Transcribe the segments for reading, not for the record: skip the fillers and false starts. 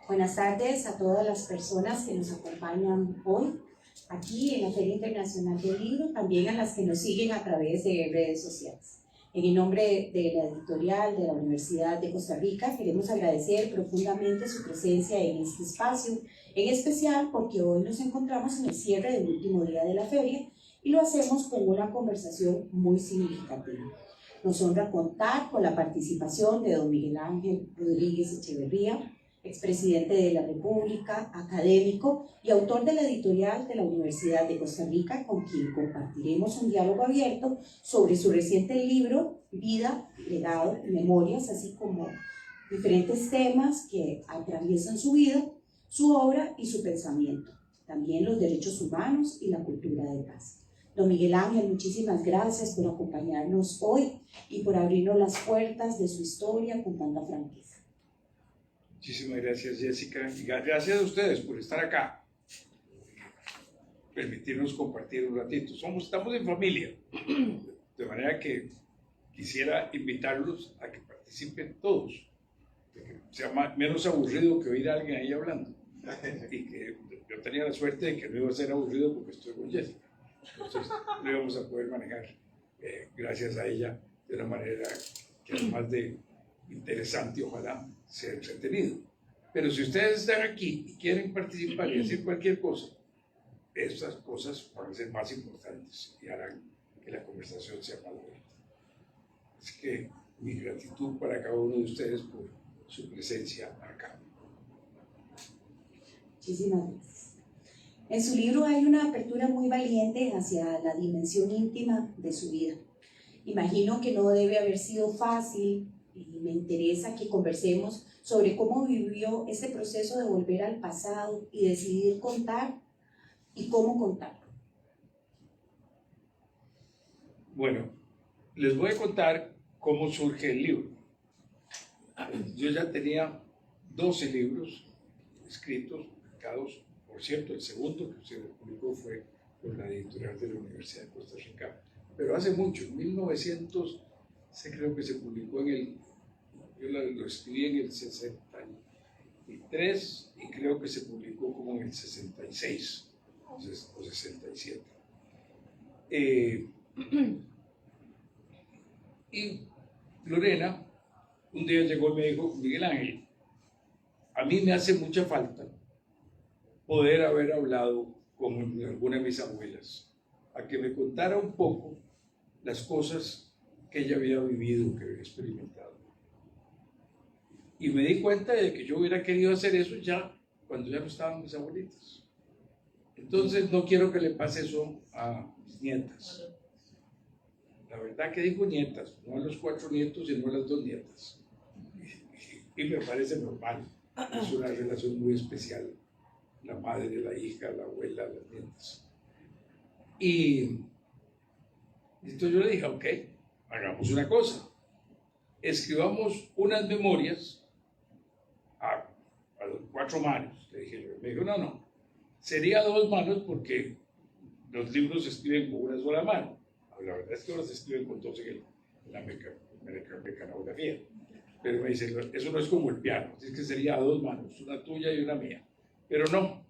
Buenas tardes a todas las personas que nos acompañan hoy aquí en la Feria Internacional del Libro, también a las que nos siguen a través de redes sociales. En el nombre de la editorial de la Universidad de Costa Rica, queremos agradecer profundamente su presencia en este espacio, en especial porque hoy nos encontramos en el cierre del último día de la feria y lo hacemos con una conversación muy significativa. Nos honra contar con la participación de don Miguel Ángel Rodríguez Echeverría, expresidente de la República, académico y autor de la editorial de la Universidad de Costa Rica, con quien compartiremos un diálogo abierto sobre su reciente libro, Vida, Legado y Memorias, así como diferentes temas que atraviesan su vida, su obra y su pensamiento, también los derechos humanos y la cultura de paz. Don Miguel Ángel, muchísimas gracias por acompañarnos hoy y por abrirnos las puertas de su historia con tanta franqueza. Muchísimas gracias, Jessica, y gracias a ustedes por estar acá, permitirnos compartir un ratito. Estamos en familia, de manera que quisiera invitarlos a que participen todos, que sea menos aburrido que oír a alguien ahí hablando, y que yo tenía la suerte de que no iba a ser aburrido porque estoy con Jessica, entonces lo íbamos a poder manejar gracias a ella de una manera que además de interesante, ojalá sea entretenido. Pero si ustedes están aquí y quieren participar y decir cualquier cosa, estas cosas van a ser más importantes y harán que la conversación sea más buena. Así que mi gratitud para cada uno de ustedes por su presencia acá. Muchísimas gracias. En su libro hay una apertura muy valiente hacia la dimensión íntima de su vida. Imagino que no debe haber sido fácil y me interesa que conversemos sobre cómo vivió ese proceso de volver al pasado y decidir contar y cómo contarlo. Bueno, les voy a contar cómo surge el libro. Yo ya tenía 12 libros escritos, publicados. Por cierto, el segundo que se publicó fue por la editorial de la Universidad de Costa Rica, pero hace mucho, en 1900, creo que se publicó yo lo escribí en el 63 y creo que se publicó como en el 66 o 67. Y Lorena un día llegó y me dijo: Miguel Ángel, a mí me hace mucha falta poder haber hablado con alguna de mis abuelas, a que me contara un poco las cosas que ella había vivido, que había experimentado. Y me di cuenta de que yo hubiera querido hacer eso ya cuando ya no estaban mis abuelitas. Entonces no quiero que le pase eso a mis nietas. La verdad que digo nietas, no a los 4 nietos, sino a las 2 nietas. Y me parece normal. Es una relación muy especial. La madre, la hija, la abuela, las nietas. Y entonces yo le dije: ok, hagamos una cosa. Escribamos unas memorias a 4 manos. Le dije, me dijo: no, sería 2 manos porque los libros se escriben con una sola mano. La verdad es que ahora se escriben con 2 en la mecanografía. Pero me dice, eso no es como el piano, es que sería a 2 manos, una tuya y una mía. Pero no,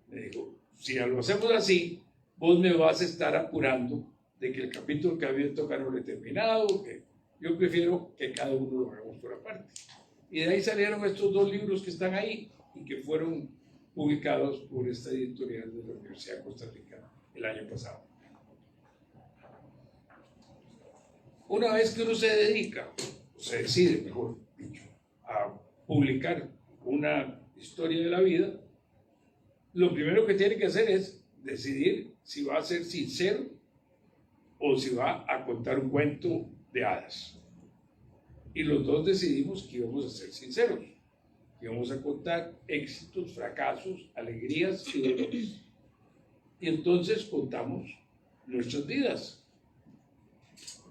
me dijo, si lo hacemos así, vos me vas a estar apurando de que el capítulo que había tocado no lo he terminado, que yo prefiero que cada uno lo hagamos por aparte. Y de ahí salieron estos 2 libros que están ahí y que fueron publicados por esta editorial de la Universidad de Costa Rica el año pasado. Una vez que uno se dedica, o se decide, mejor dicho, a publicar una historia de la vida, lo primero que tiene que hacer es decidir si va a ser sincero o si va a contar un cuento de hadas. Y los 2 decidimos que íbamos a ser sinceros, que íbamos a contar éxitos, fracasos, alegrías y dolores. Y entonces contamos nuestras vidas,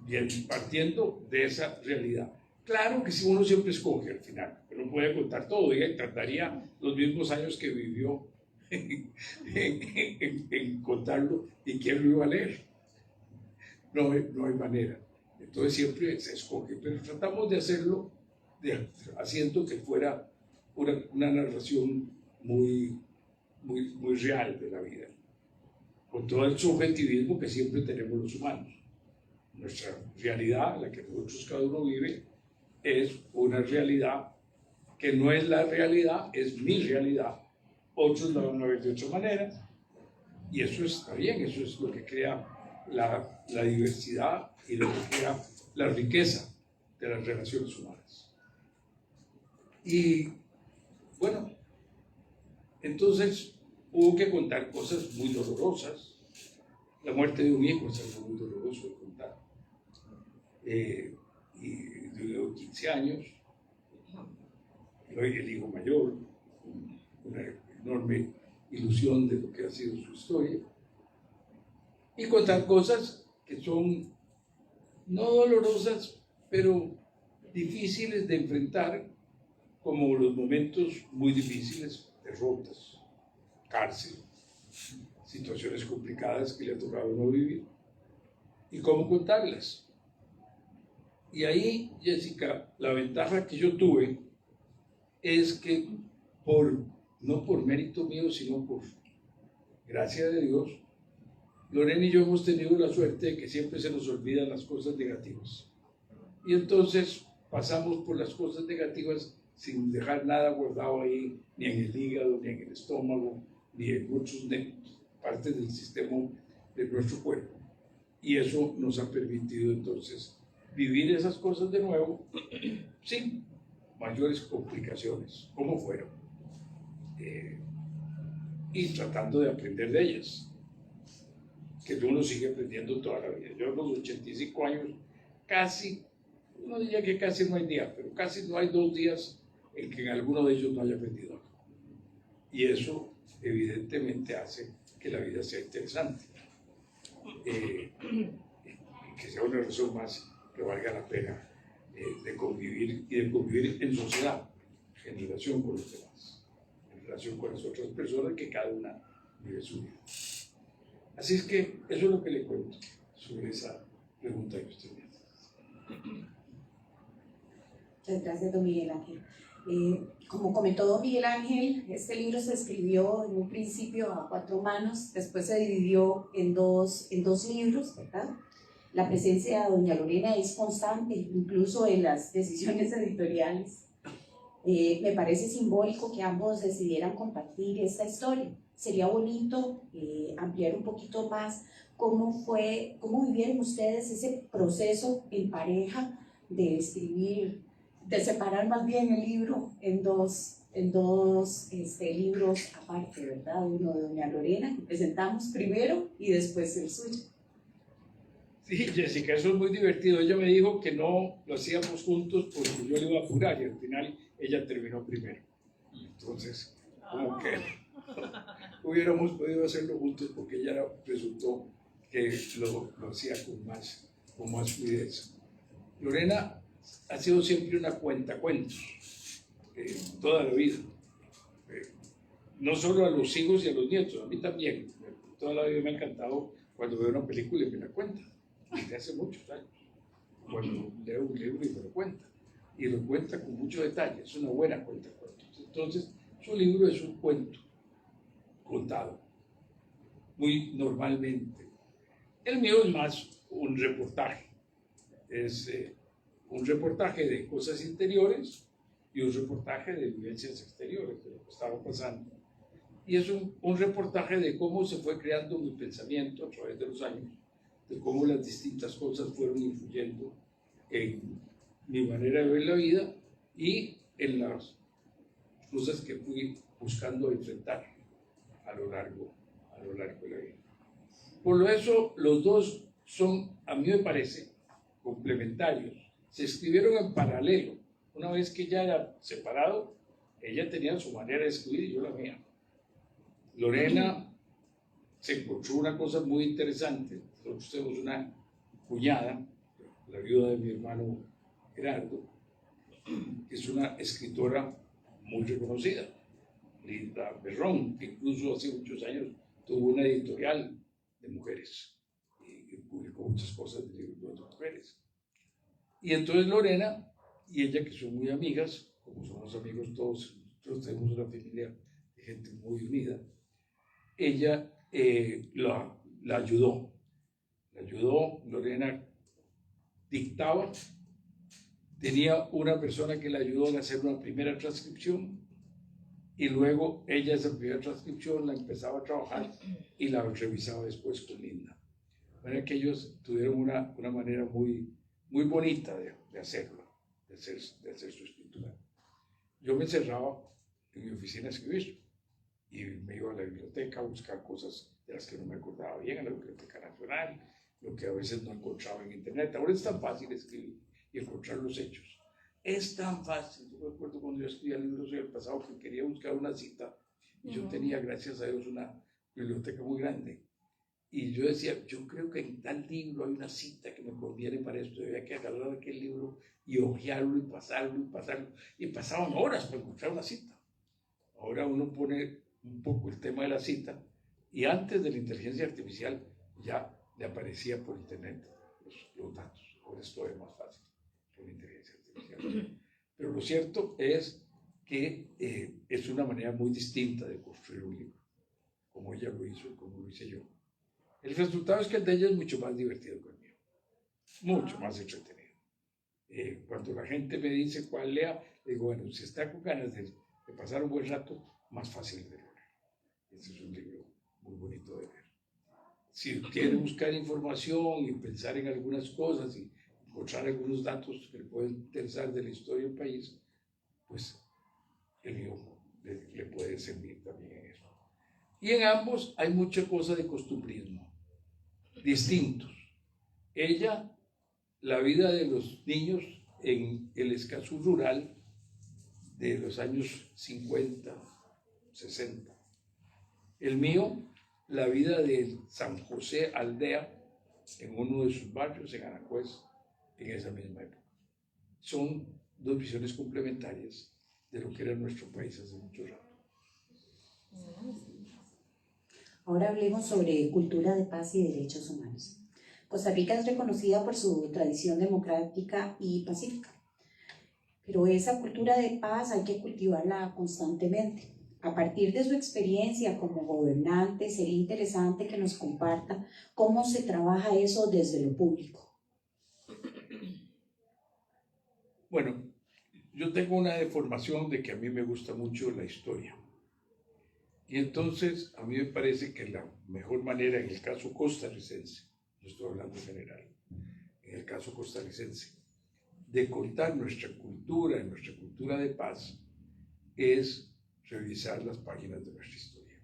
bien, partiendo de esa realidad. Claro que si uno siempre escoge al final, pero no puede contar todo, y trataría los mismos años que vivió en contarlo, y quién lo iba a leer. No hay manera. Entonces siempre se escoge, pero tratamos de hacerlo haciendo que fuera una narración muy real de la vida, con todo el subjetivismo que siempre tenemos los humanos. Nuestra realidad, la que nosotros cada uno vive, es una realidad que no es la realidad, es mi realidad. Otros la van a ver de otra manera, y eso está bien, eso es lo que crea la diversidad y lo que crea la riqueza de las relaciones humanas. Y bueno, entonces hubo que contar cosas muy dolorosas. La muerte de un hijo es algo muy doloroso de contar. Y duró 15 años, el hijo mayor, una enorme ilusión de lo que ha sido su historia. Y contar cosas que son no dolorosas, pero difíciles de enfrentar, como los momentos muy difíciles, derrotas, cárcel, situaciones complicadas que le ha tocado a uno vivir, y cómo contarlas. Y ahí, Jessica, la ventaja que yo tuve es que no por mérito mío, sino por gracia de Dios, Lorena y yo hemos tenido la suerte de que siempre se nos olvidan las cosas negativas. Y entonces pasamos por las cosas negativas sin dejar nada guardado ahí, ni en el hígado, ni en el estómago, ni en muchas partes del sistema de nuestro cuerpo. Y eso nos ha permitido entonces vivir esas cosas de nuevo sin mayores complicaciones, como fueron, y tratando de aprender de ellas, que uno sigue aprendiendo toda la vida. Yo a los 85 años casi, no diría que casi no hay día, pero casi no hay 2 días en que en alguno de ellos no haya aprendido algo. Y eso evidentemente hace que la vida sea interesante, que sea una razón más que valga la pena de convivir y de convivir en sociedad, en relación con los demás, en relación con las otras personas, que cada una vive su vida. Así es que eso es lo que le cuento sobre esa pregunta que usted me hace. Muchas gracias, don Miguel Ángel. Como comentó don Miguel Ángel, este libro se escribió en un principio a 4 manos, después se dividió en dos libros, ¿verdad? La presencia de doña Lorena es constante, incluso en las decisiones editoriales. Me parece simbólico que ambos decidieran compartir esta historia. Sería bonito ampliar un poquito más cómo vivieron ustedes ese proceso en pareja de escribir, de separar más bien el libro en dos libros aparte, ¿verdad? Uno de doña Lorena, que presentamos primero, y después el suyo. Sí, Jessica, eso es muy divertido. Ella me dijo que no lo hacíamos juntos porque yo le iba a apurar, y al final ella terminó primero. Entonces, como que hubiéramos podido hacerlo juntos, porque ella resultó que lo hacía con más fluidez. Lorena ha sido siempre una cuentacuentos, toda la vida. No solo a los hijos y a los nietos, a mí también. Toda la vida me ha encantado cuando veo una película y me la cuenta, desde hace muchos años. Cuando leo un libro y me lo cuenta, y lo cuenta con mucho detalle, es una buena cuentacuentos. Entonces, su libro es un cuento contado, muy normalmente. El mío es más un reportaje, es un reportaje de cosas interiores y un reportaje de vivencias exteriores, de lo que estaba pasando. Y es un reportaje de cómo se fue creando mi pensamiento a través de los años, de cómo las distintas cosas fueron influyendo en mi manera de ver la vida y en las cosas que fui buscando enfrentar a lo largo de la vida. Por lo eso, los dos son, a mí me parece, complementarios. Se escribieron en paralelo. Una vez que ya era separado, ella tenía su manera de escribir y yo la mía. Lorena se encontró una cosa muy interesante. Nosotros tenemos una cuñada, la viuda de mi hermano Gerardo, que es una escritora muy reconocida, Linda Berrón, que incluso hace muchos años tuvo una editorial de mujeres y publicó muchas cosas de libros de mujeres. Y entonces Lorena y ella, que son muy amigas, como somos amigos todos nosotros tenemos una familia de gente muy unida, ella la ayudó. Lorena dictaba, tenía una persona que le ayudó a hacer una primera transcripción y luego ella esa primera transcripción la empezaba a trabajar y la revisaba después con Linda. Bueno, que ellos tuvieron una manera muy bonita de hacerlo, de hacer su escritura. Yo me encerraba en mi oficina a escribir y me iba a la biblioteca a buscar cosas de las que no me acordaba bien, a la Biblioteca Nacional, lo que a veces no encontraba en internet. Ahora es tan fácil escribir y encontrar los hechos. Es tan fácil. Yo me acuerdo cuando yo escribía libros del pasado que quería buscar una cita y yo tenía, gracias a Dios, una biblioteca muy grande. Y yo decía, yo creo que en tal libro hay una cita que me conviene para esto. Yo había que agarrar aquel libro y hojearlo y pasarlo y pasarlo. Y pasaban horas para encontrar una cita. Ahora uno pone un poco el tema de la cita y antes de la inteligencia artificial ya le aparecía por internet los datos. Ahora es todavía más fácil con la inteligencia artificial. Pero lo cierto es que es una manera muy distinta de construir un libro, como ella lo hizo y como lo hice yo. El resultado es que el de ella es mucho más divertido que el mío, mucho más entretenido. Cuando la gente me dice cuál lea, le digo, bueno, si está con ganas de pasar un buen rato, más fácil de leer. Este es un libro muy bonito de leer. Si quiere buscar información y pensar en algunas cosas y encontrar algunos datos que le pueden interesar de la historia del país, pues el mío le puede servir también en eso. Y en ambos hay mucha cosa de costumbrismo, distintos. Ella, la vida de los niños en el Escazú rural de los años 50, 60. El mío, la vida de San José Aldea, en uno de sus barrios, en Anacués, en esa misma época. Son dos visiones complementarias de lo que era nuestro país hace mucho rato. Ahora hablemos sobre cultura de paz y derechos humanos. Costa Rica es reconocida por su tradición democrática y pacífica, pero esa cultura de paz hay que cultivarla constantemente. A partir de su experiencia como gobernante, sería interesante que nos comparta cómo se trabaja eso desde lo público. Bueno, yo tengo una deformación de que a mí me gusta mucho la historia. Y entonces a mí me parece que la mejor manera, en el caso costarricense, no estoy hablando en general, en el caso costarricense, de contar nuestra cultura de paz, es revisar las páginas de nuestra historia.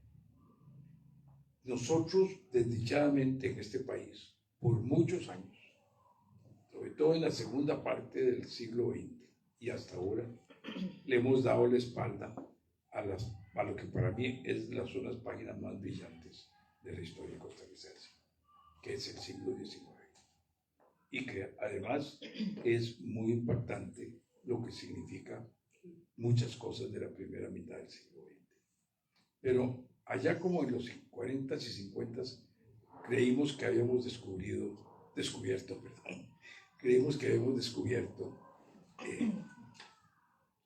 Nosotros, desdichadamente en este país, por muchos años, sobre todo en la segunda parte del siglo XX y hasta ahora, le hemos dado la espalda a lo que para mí son las páginas más brillantes de la historia costarricense, que es el siglo XIX. Y que además es muy impactante lo que significa muchas cosas de la primera mitad del siglo XX. Pero allá como en los 40s y 50s, creímos que habíamos descubierto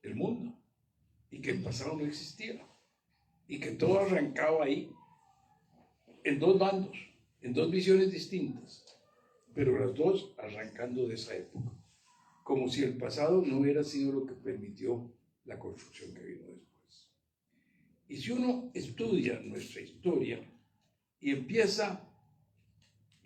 el mundo y que el pasado no existía y que todo arrancaba ahí en dos bandos, en dos visiones distintas, pero las dos arrancando de esa época, como si el pasado no hubiera sido lo que permitió la construcción que vino después. Y si uno estudia nuestra historia y empieza,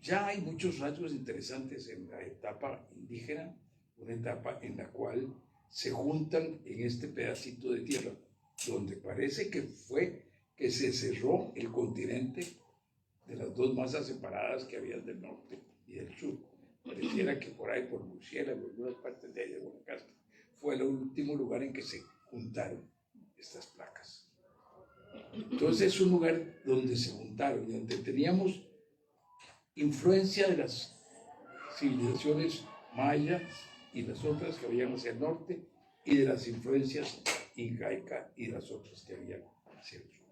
ya hay muchos rasgos interesantes en la etapa indígena, una etapa en la cual se juntan en este pedacito de tierra, donde parece que fue que se cerró el continente de las dos masas separadas que había del norte y del sur. Pareciera que por ahí, por Murciélago, en algunas partes de ahí de Guanacaste, fue el último lugar en que se juntaron estas placas. Entonces es un lugar donde se juntaron, donde teníamos influencia de las civilizaciones maya y las otras que habían hacia el norte, y de las influencias incaica y las otras que habían hacia el sur.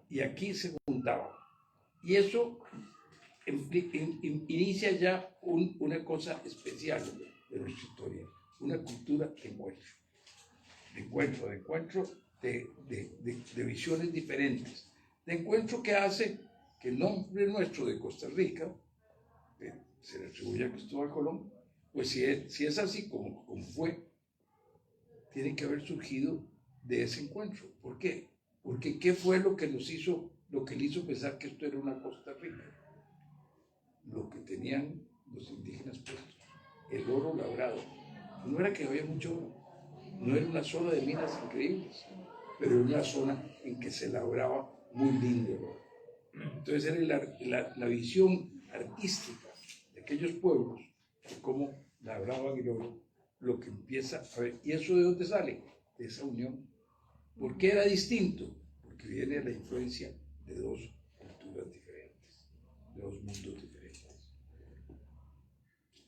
Y aquí se juntaban. Y eso inicia ya una cosa especial de nuestra historia, una cultura de encuentro de visiones diferentes, de encuentro que hace que el nombre nuestro de Costa Rica se le atribuye a Cristóbal Colón. Pues si es así como fue, tiene que haber surgido de ese encuentro. ¿Por qué? Porque ¿qué fue lo que le hizo pensar que esto era una Costa Rica? Lo que tenían los indígenas puestos, el oro labrado. No era que había mucho oro, no era una zona de minas increíbles, pero era una zona en que se labraba muy lindo el oro. Entonces era la visión artística de aquellos pueblos, de cómo labraban el oro, lo que empieza a ver. ¿Y eso de dónde sale? De esa unión. ¿Por qué era distinto? Porque viene la influencia de dos culturas diferentes, de dos mundos diferentes.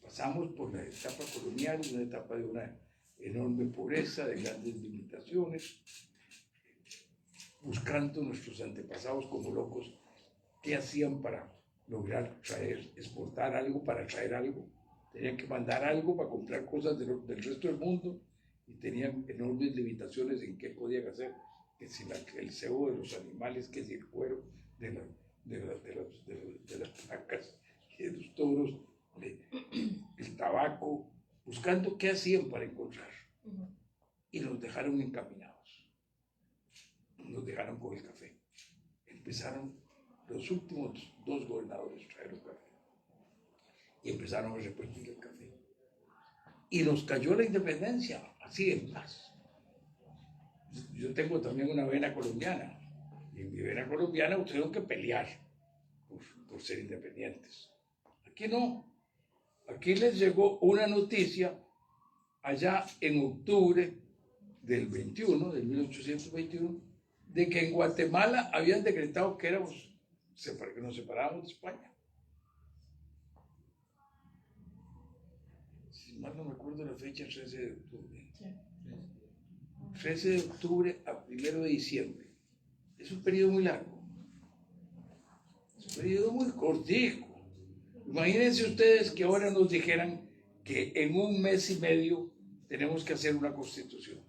Pasamos por la etapa colonial, una etapa de una enorme pobreza, de grandes limitaciones, buscando nuestros antepasados como locos qué hacían para lograr exportar algo, para traer algo. Tenían que mandar algo para comprar cosas del resto del mundo y tenían enormes limitaciones en qué podían hacer, que si el cebo de los animales, que si el cuero de las vacas, que de los toros, el tabaco, buscando qué hacían para encontrar. Y nos dejaron encaminados, nos dejaron con el café. Empezaron los últimos 2 gobernadores a traer el café y empezaron a repartir el café. Y nos cayó la independencia, así en paz. Yo tengo también una vena colombiana, y en mi vena colombiana tuvieron que pelear por ser independientes. Aquí no. Aquí les llegó una noticia allá en octubre del 1821, de que en Guatemala habían decretado que nos separábamos de España. Si mal no me acuerdo la fecha, 13 de octubre. 13 de octubre a 1 de diciembre. Es un periodo muy largo. Es un periodo muy cortico. Imagínense ustedes que ahora nos dijeran que en 1 mes y medio tenemos que hacer una constitución.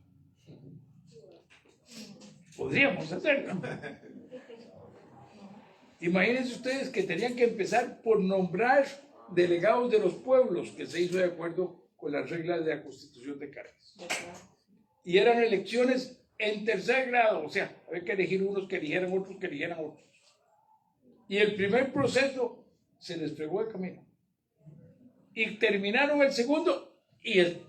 Podríamos hacerla. Imagínense ustedes que tenían que empezar por nombrar delegados de los pueblos, que se hizo de acuerdo con las reglas de la Constitución de Caracas. Y eran elecciones en 3er grado, o sea, había que elegir unos que eligieran otros, que eligieran otros. Y el primer proceso se les fregó el camino. Y terminaron el segundo, y el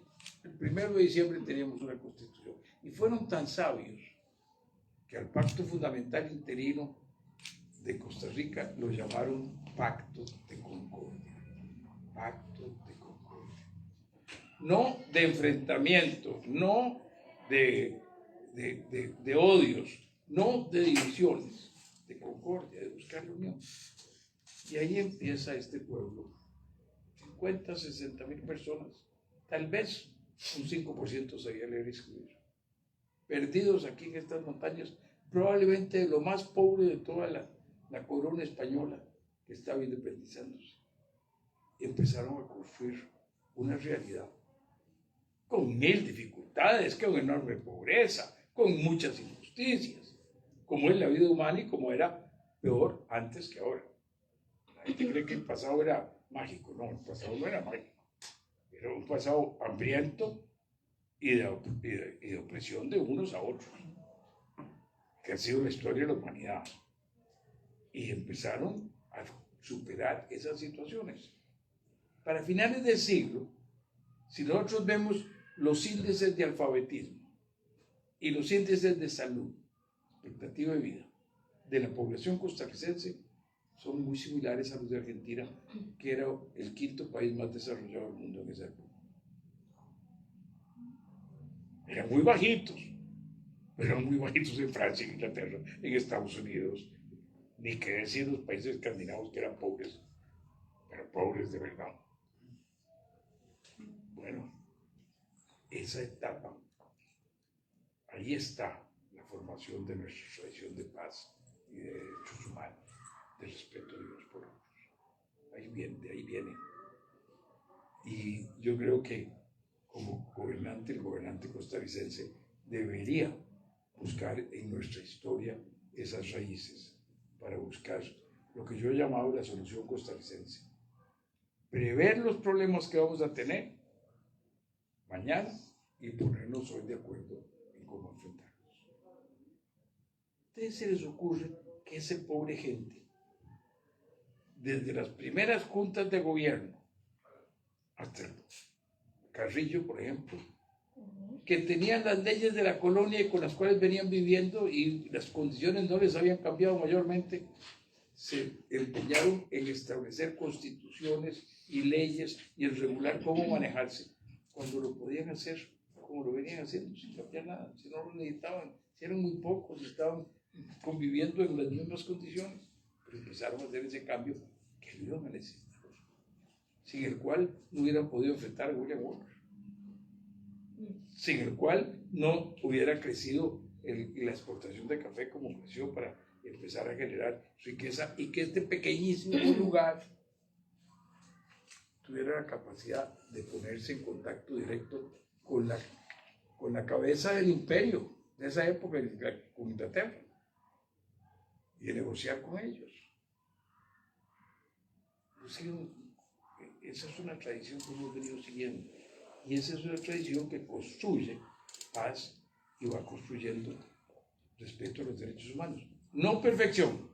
1 de diciembre teníamos una constitución. Y fueron tan sabios que al pacto fundamental interino de Costa Rica lo llamaron Pacto de Concordia. Pacto de Concordia. No de enfrentamiento, no de odios, no de divisiones, de concordia, de buscar la unión. Y ahí empieza este pueblo, 50, 60 mil personas, tal vez un 5% sabía leer y escribir, perdidos aquí en estas montañas, probablemente lo más pobre de toda la corona española que estaba independizándose. Y empezaron a construir una realidad con 1000 dificultades, con enorme pobreza, con muchas injusticias, como es la vida humana y como era peor antes que ahora. La gente cree que el pasado era mágico. No, el pasado no era mágico. Era un pasado hambriento y de opresión de unos a otros, que ha sido la historia de la humanidad. Y empezaron a superar esas situaciones. Para finales del siglo, si nosotros vemos los índices de alfabetismo y los índices de salud, expectativa de vida de la población costarricense, son muy similares a los de Argentina, que era el 5º país más desarrollado del mundo en esa época. Eran muy bajitos, pero eran muy bajitos en Francia, en Inglaterra, en Estados Unidos, ni que decir los países escandinavos que eran pobres, pero pobres de verdad. Bueno, esa etapa, ahí está la formación de nuestra tradición de paz y de derechos humanos, de respeto de unos por otros. De ahí viene. Y yo creo que como gobernante, el gobernante costarricense debería buscar en nuestra historia esas raíces, para buscar lo que yo he llamado la solución costarricense. Prever los problemas que vamos a tener mañana y ponernos hoy de acuerdo en cómo enfrentarlos. ¿A ustedes se les ocurre que esa pobre gente, desde las primeras juntas de gobierno hasta Carrillo, por ejemplo, que tenían las leyes de la colonia y con las cuales venían viviendo y las condiciones no les habían cambiado mayormente, se empeñaron en establecer constituciones y leyes y en regular cómo manejarse, cuando lo podían hacer como lo venían haciendo sin cambiar nada, si no lo necesitaban, si eran muy pocos, estaban conviviendo en las mismas condiciones, pero empezaron a hacer ese cambio que lo iban a necesitar, sin el cual no hubieran podido enfrentar a William Walker, sin el cual no hubiera crecido la exportación de café como creció para empezar a generar riqueza y que este pequeñísimo lugar tuviera la capacidad de ponerse en contacto directo con la cabeza del imperio de esa época, con Inglaterra, y de negociar con ellos. Esa es una tradición que hemos venido siguiendo, y esa es una tradición que construye paz y va construyendo respeto a los derechos humanos. No perfección,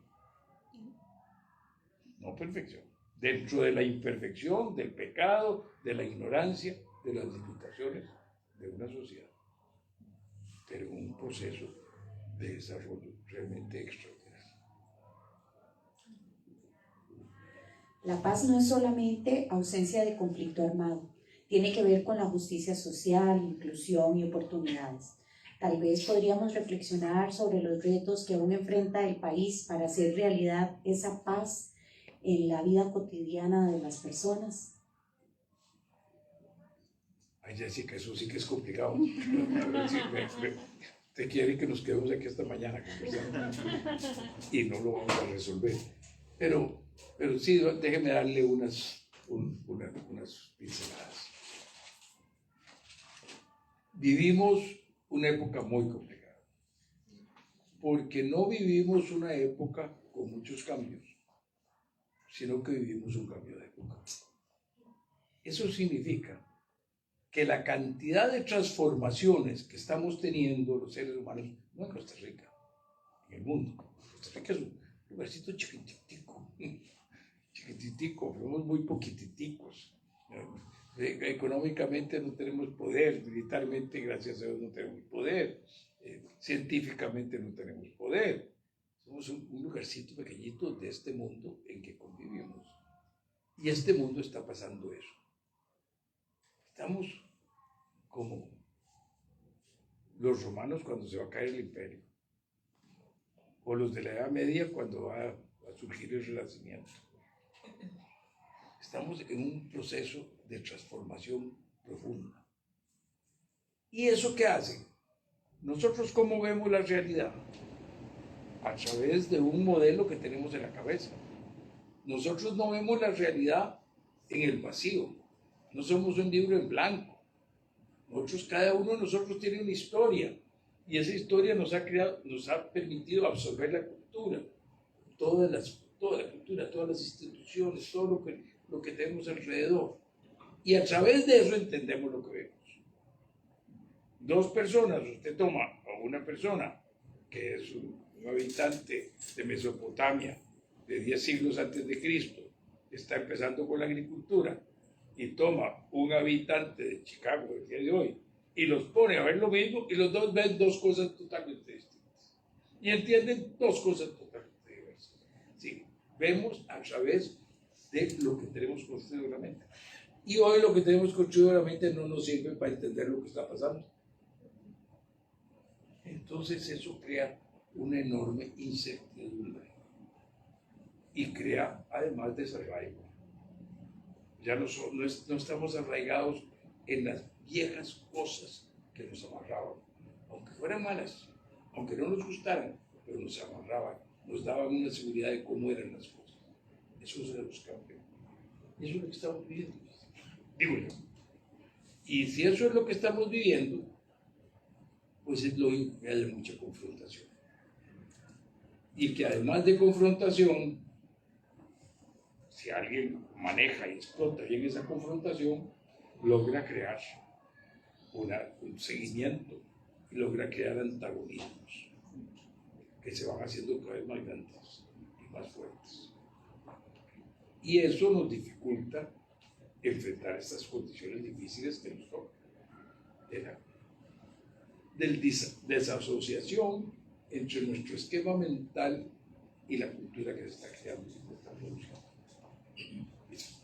no perfección. Dentro de la imperfección, del pecado, de la ignorancia, de las limitaciones de una sociedad, pero un proceso de desarrollo realmente extraordinario. La paz no es solamente ausencia de conflicto armado, tiene que ver con la justicia social, inclusión y oportunidades. Tal vez podríamos reflexionar sobre los retos que aún enfrenta el país para hacer realidad esa paz en la vida cotidiana de las personas. Ay, Jessica, eso sí que es complicado. Te quiere que nos quedemos aquí esta mañana y no lo vamos a resolver. Pero sí, déjeme darle unas pinceladas. Vivimos una época muy complicada, porque no vivimos una época con muchos cambios, sino que vivimos un cambio de época. Eso significa que la cantidad de transformaciones que estamos teniendo los seres humanos, no en Costa Rica, en el mundo. Costa Rica es un lugarcito chiquititico, somos muy poquititicos. Económicamente no tenemos poder, militarmente, gracias a Dios, no tenemos poder, científicamente no tenemos poder. Somos un lugarcito pequeñito de este mundo en que convivimos. Y este mundo está pasando eso. Estamos como los romanos cuando se va a caer el imperio, o los de la Edad Media cuando va a surgir el Renacimiento. Estamos en un proceso de transformación profunda. ¿Y eso qué hace? Nosotros, ¿cómo vemos la realidad? A través de un modelo que tenemos en la cabeza. Nosotros no vemos la realidad en el vacío. No somos un libro en blanco. Nosotros, cada uno de nosotros tiene una historia. Y esa historia nos ha permitido absorber la cultura. Toda la cultura, todas las instituciones, todo lo que tenemos alrededor. Y a través de eso entendemos lo que vemos. Dos personas, usted toma a una persona que es un habitante de Mesopotamia de 10 siglos antes de Cristo, está empezando con la agricultura, y toma un habitante de Chicago del día de hoy y los pone a ver lo mismo, y los dos ven dos cosas totalmente distintas y entienden dos cosas totalmente diversas. Sí, vemos a través de lo que tenemos construido en la mente, y hoy lo que tenemos construido en la mente no nos sirve para entender lo que está pasando. Entonces eso crea una enorme incertidumbre y crea además desarraigo. Ya no estamos arraigados en las viejas cosas que nos amarraban, aunque fueran malas, aunque no nos gustaran, pero nos amarraban, nos daban una seguridad de cómo eran las cosas. Eso se los cambió. Y eso es lo que estamos viviendo, digo yo. Y si eso es lo que estamos viviendo, pues es lógico que haya mucha confrontación. Y que además de confrontación, si alguien maneja y explota bien esa confrontación, logra crear un seguimiento y logra crear antagonismos que se van haciendo cada vez más grandes y más fuertes. Y eso nos dificulta enfrentar estas condiciones difíciles que nos tocan. Del desasociación entre nuestro esquema mental y la cultura que se está creando y se está produciendo.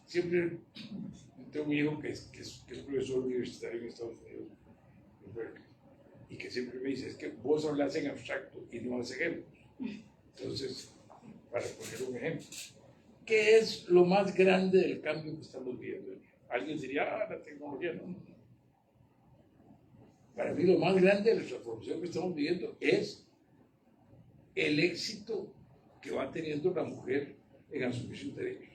Siempre tengo un hijo que es profesor universitario en Estados Unidos, en Berkeley, y que siempre me dice, es que vos hablas en abstracto y no haces ejemplos. Entonces, para poner un ejemplo, ¿qué es lo más grande del cambio que estamos viendo? Alguien diría, la tecnología, no. Para mí lo más grande de la transformación que estamos viviendo es el éxito que va teniendo la mujer en asumir sus derechos.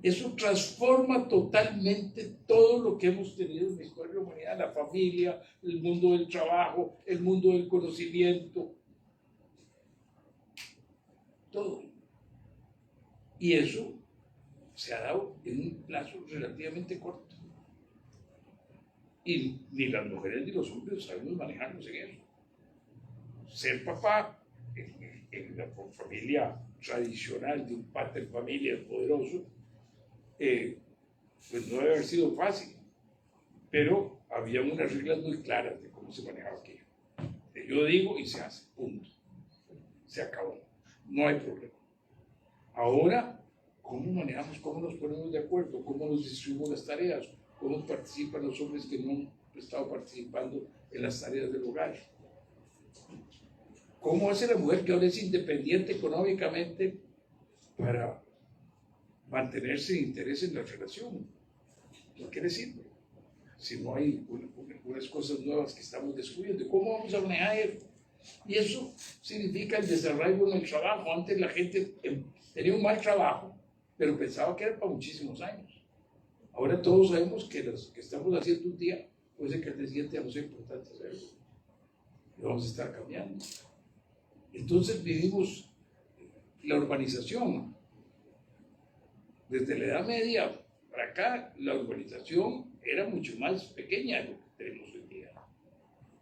Eso transforma totalmente todo lo que hemos tenido en la historia de la humanidad, la familia, el mundo del trabajo, el mundo del conocimiento, todo. Y eso se ha dado en un plazo relativamente corto. Y ni las mujeres ni los hombres sabemos manejarnos en eso. Ser papá en la familia tradicional de un pater familia poderoso, pues no debe haber sido fácil, pero había unas reglas muy claras de cómo se manejaba aquello. Yo digo y se hace, punto. Se acabó, no hay problema. Ahora, ¿cómo manejamos, cómo nos ponemos de acuerdo, cómo nos distribuimos las tareas, cómo participan los hombres que no han estado participando en las tareas del hogar? ¿Cómo hace la mujer que ahora es independiente económicamente para mantenerse de interés en la relación? ¿Por qué le sirve? Si no hay unas cosas nuevas que estamos descubriendo, ¿cómo vamos a manejar eso? Y eso significa el desarraigo en el trabajo. Antes la gente tenía un mal trabajo, pero pensaba que era para muchísimos años. Ahora todos sabemos que lo que estamos haciendo un día puede ser que el día siguiente ya no sea importante hacerlo. Y vamos a estar cambiando. Entonces vivimos la urbanización. Desde la Edad Media para acá, la urbanización era mucho más pequeña de lo que tenemos hoy día.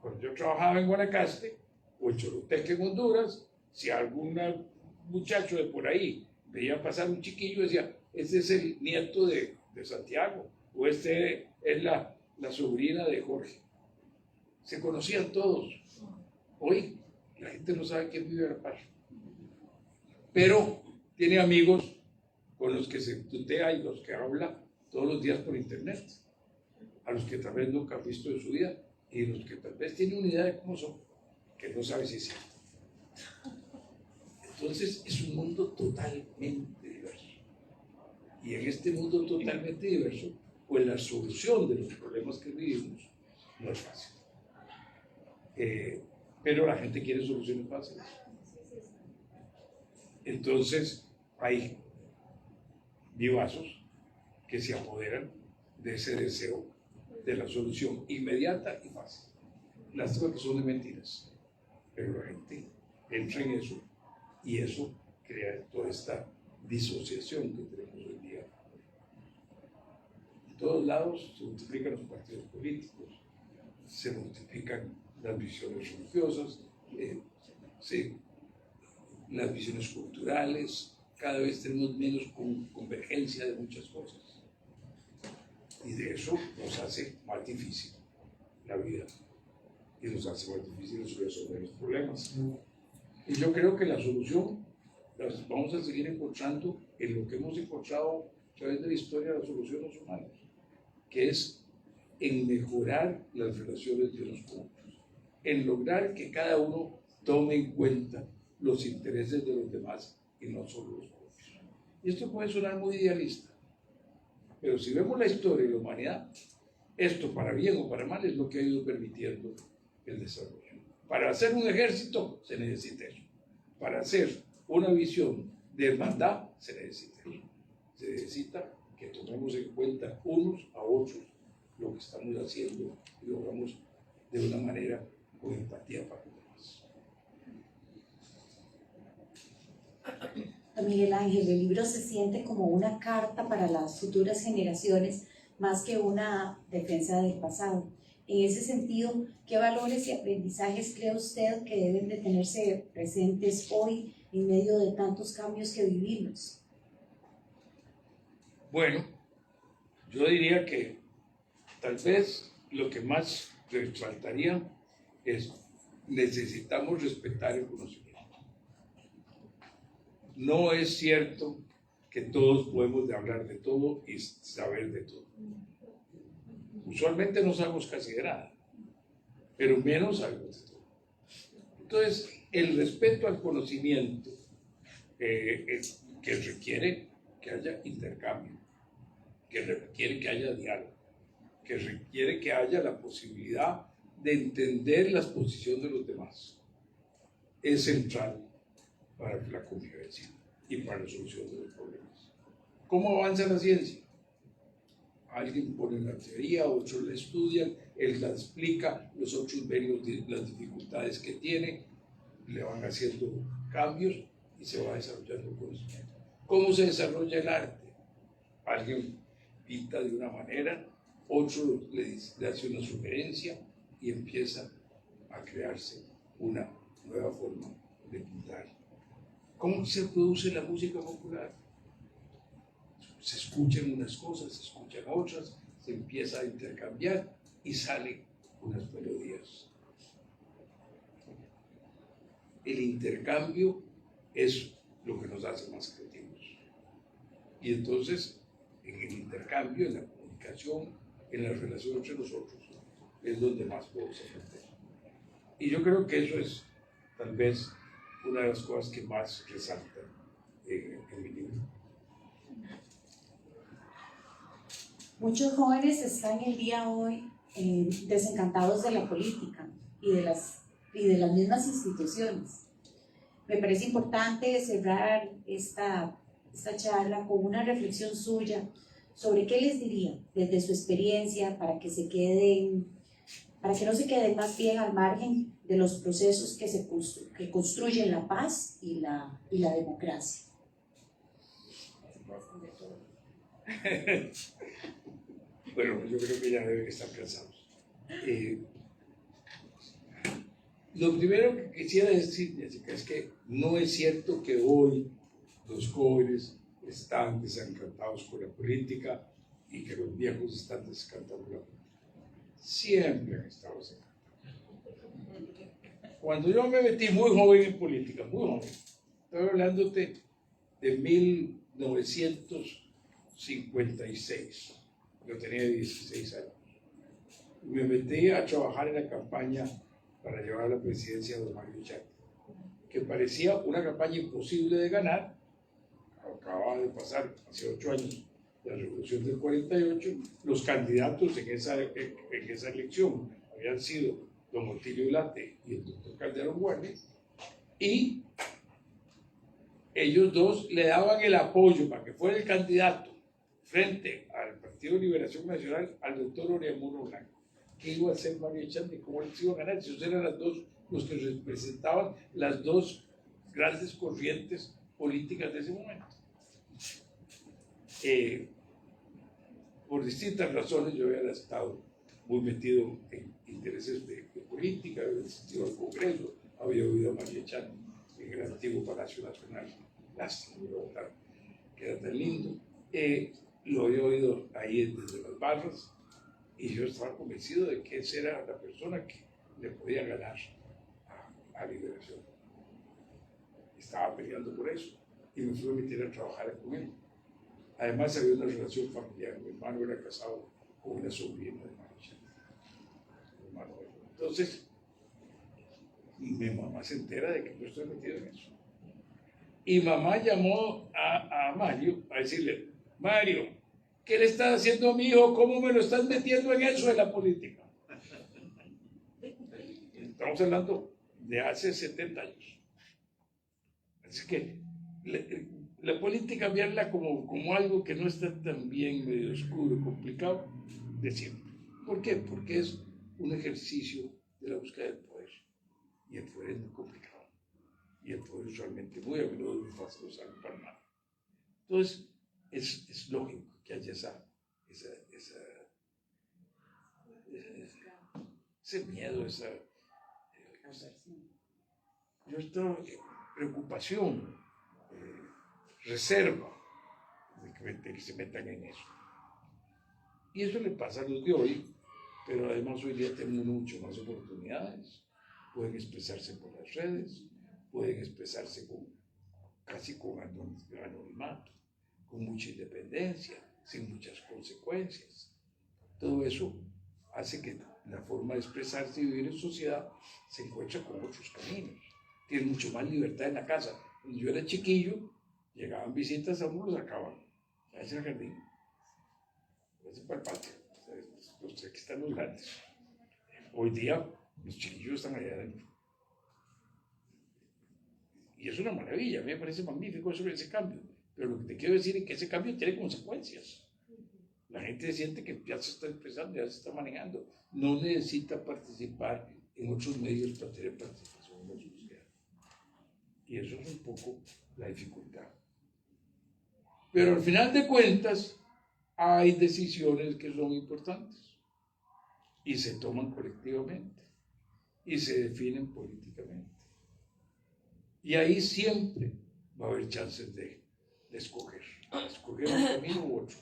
Cuando yo trabajaba en Guanacaste o en Choluteca, en Honduras, si algún muchacho de por ahí veía pasar un chiquillo, decía, este es el nieto de Santiago, o este es la sobrina de Jorge. Se conocían todos. Hoy la gente no sabe quién vive a la par, pero tiene amigos con los que se tutea y los que habla todos los días por internet, a los que tal vez nunca han visto en su vida y los que tal vez tienen una idea de cómo son, que no sabe si es cierto. Entonces es un mundo totalmente diverso. Y en este mundo totalmente diverso, pues la solución de los problemas que vivimos no es fácil. Pero la gente quiere soluciones fáciles. Entonces hay vivazos que se apoderan de ese deseo de la solución inmediata y fácil. Lástima que son de mentiras, pero la gente entra en eso y eso crea toda esta disociación que tenemos hoy día. En todos lados se multiplican los partidos políticos, se multiplican las visiones religiosas, las visiones culturales, cada vez tenemos menos convergencia de muchas cosas. Y de eso nos hace más difícil la vida y nos hace más difícil resolver los problemas. Y yo creo que la solución las vamos a seguir encontrando en lo que hemos encontrado a través de la historia de las soluciones humanas, que es en mejorar las relaciones de unos con otros, en lograr que cada uno tome en cuenta los intereses de los demás y no solo los propios. Y esto puede sonar muy idealista, pero si vemos la historia de la humanidad, esto para bien o para mal es lo que ha ido permitiendo el desarrollo. Para hacer un ejército se necesita eso. Para hacer una visión de hermandad se necesita eso. Se necesita que tomemos en cuenta unos a otros lo que estamos haciendo y lo hagamos de una manera con empatía para los demás. Don Miguel Ángel, el libro se siente como una carta para las futuras generaciones más que una defensa del pasado. En ese sentido, ¿qué valores y aprendizajes cree usted que deben de tenerse presentes hoy en medio de tantos cambios que vivimos? Bueno, yo diría que tal vez lo que más resaltaría es necesitamos respetar el conocimiento. No es cierto que todos podemos hablar de todo y saber de todo. Usualmente no sabemos casi de nada, pero menos sabemos de todo. Entonces, el respeto al conocimiento que requiere que haya intercambio, que requiere que haya diálogo, que requiere que haya la posibilidad de entender la posición de los demás, es central para la convivencia y para la solución de los problemas. ¿Cómo avanza la ciencia? Alguien pone la teoría, otros la estudian, él la explica, los otros ven las dificultades que tiene, le van haciendo cambios y se va desarrollando el conocimiento. ¿Cómo se desarrolla el arte? Alguien pinta de una manera, otro le hace una sugerencia y empieza a crearse una nueva forma de pintar. ¿Cómo se produce la música popular? Se escuchan unas cosas, se escuchan otras, se empieza a intercambiar y salen unas melodías. El intercambio es lo que nos hace más creativos. Y entonces, en el intercambio, en la comunicación, en la relación entre nosotros, es donde más podemos aprender. Y yo creo que eso es, tal vez, una de las cosas que más resalta en mi libro. Muchos jóvenes están el día hoy desencantados de la política y de las mismas instituciones. Me parece importante cerrar esta charla con una reflexión suya sobre qué les diría desde su experiencia para que no se queden más bien al margen de los procesos que construyen la paz y la democracia. Bueno, yo creo que ya deben estar cansados. Lo primero que quisiera decir, Jessica, es que no es cierto que hoy los jóvenes están desencantados con la política y que los viejos están desencantados con la política. Siempre han estado desencantados. Cuando yo me metí muy joven en política, muy joven, estoy hablándote de 1956, yo tenía 16 años. Me metí a trabajar en la campaña para llevar a la presidencia de don Mario Echandi, que parecía una campaña imposible de ganar. Acababa de pasar hace 8 años la revolución del 48, los candidatos en esa elección habían sido don Otilio Late y el doctor Calderón Guardia, y ellos dos le daban el apoyo para que fuera el candidato frente al Partido de Liberación Nacional al doctor Oreamuno Blanco. ¿Qué iba a hacer Mario Echandi? ¿Cómo les iba a ganar? Si eran los que representaban las dos grandes corrientes políticas de ese momento. Por distintas razones yo había estado muy metido en intereses de política, había asistido al Congreso, había oído a Mario Echandi en el antiguo Palacio Nacional, lástima que era tan lindo, lo había oído ahí desde las barras, y yo estaba convencido de que esa era la persona que le podía ganar a Liberación. Estaba peleando por eso y me fui a meter a trabajar con él. Además había una relación familiar, mi hermano era casado con una sobrina de Mario Echandi. Entonces, mi mamá se entera de que yo estoy metido en eso. Y mamá llamó a Mario a decirle: Mario, ¿qué le estás haciendo a mi hijo? ¿Cómo me lo estás metiendo en eso de la política? Estamos hablando de hace 70 años. Así que la política, verla como algo que no está tan bien, medio oscuro, complicado, de siempre. ¿Por qué? Porque es un ejercicio de la búsqueda del poder. y el poder es muy complicado. Y el poder usualmente muy a menudo es muy fácil usarlo para mal. Entonces, es lógico que haya ese miedo, esa preocupación, reserva de que se metan en eso. Y eso le pasa a los de hoy, pero además hoy día tenemos mucho más oportunidades. Pueden expresarse por las redes, pueden expresarse casi con anonimato, con mucha independencia, sin muchas consecuencias. Todo eso hace que la forma de expresarse y vivir en sociedad se encuentre con otros caminos. Tienen mucho más libertad en la casa. Cuando yo era chiquillo, llegaban visitas a uno, los sacaban a ese jardín, a ese para el patio. Aquí están los grandes. Hoy día, los chiquillos están allá adentro. Y es una maravilla, a mí me parece magnífico ese cambio. Pero lo que te quiero decir es que ese cambio tiene consecuencias. La gente siente que ya se está expresando, ya se está manejando. No necesita participar en otros medios para tener participación en la sociedad. Y eso es un poco la dificultad. Pero al final de cuentas, hay decisiones que son importantes y se toman colectivamente y se definen políticamente. Y ahí siempre va a haber chances de escoger un camino u otro.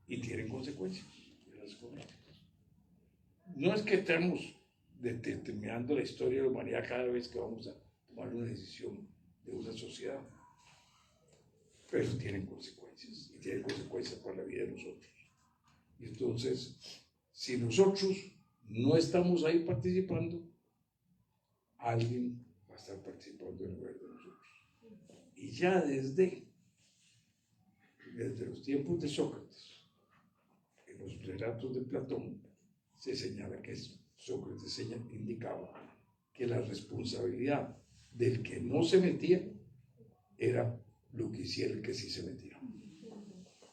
Y tienen consecuencias. No es que estemos determinando la historia de la humanidad cada vez que vamos a tomar una decisión de una sociedad, pero tienen consecuencias, y tienen consecuencias para la vida de nosotros. Y entonces, si nosotros no estamos ahí participando, alguien va a estar participando en lugar de nosotros. Y ya desde los tiempos de Sócrates, en los relatos de Platón, se señala que Sócrates indicaba que la responsabilidad del que no se metía era lo que hiciera el que sí se metía.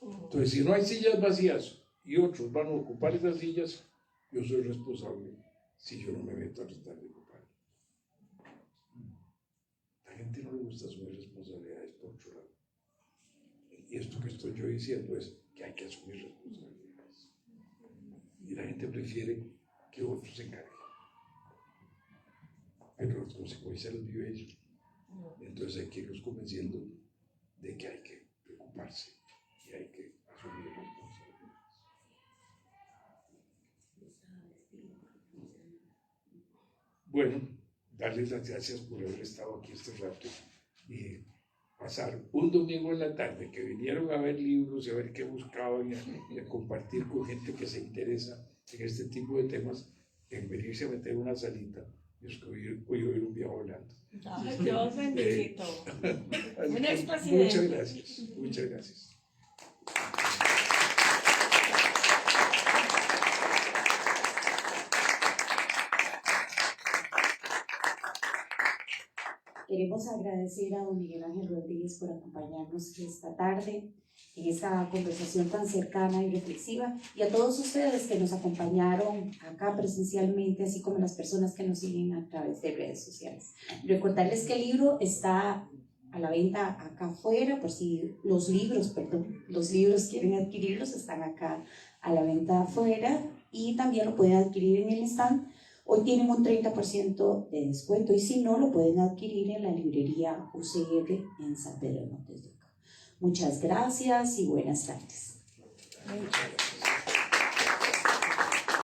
Entonces, si no hay sillas vacías y otros van a ocupar esas sillas, yo soy responsable si yo no me meto a tratar de ocupar. A la gente no le gusta asumir responsabilidades por otro lado. Y esto que estoy yo diciendo es que hay que asumir responsabilidades. Y la gente prefiere que otros se encarguen. Pero las consecuencias las vive ellos. Entonces hay que irlos convenciendo de que hay que preocuparse y hay que asumir responsabilidades. Bueno, darles las gracias por haber estado aquí este rato y pasar un domingo en la tarde, que vinieron a ver libros y a ver qué buscaban y a compartir con gente que se interesa en este tipo de temas, en venirse a meter en una salita y oír un viejo hablando. Dios bendito. Un expresidente. Muchas gracias, muchas gracias. Queremos agradecer a don Miguel Ángel Rodríguez por acompañarnos esta tarde en esta conversación tan cercana y reflexiva, y a todos ustedes que nos acompañaron acá presencialmente, así como las personas que nos siguen a través de redes sociales. Recordarles que el libro está a la venta acá afuera, por si los libros quieren adquirirlos, están acá a la venta afuera, y también lo pueden adquirir en el stand. Hoy tienen un 30% de descuento, y si no, lo pueden adquirir en la librería UCR en San Pedro de Montes de Oca. Muchas gracias y buenas tardes.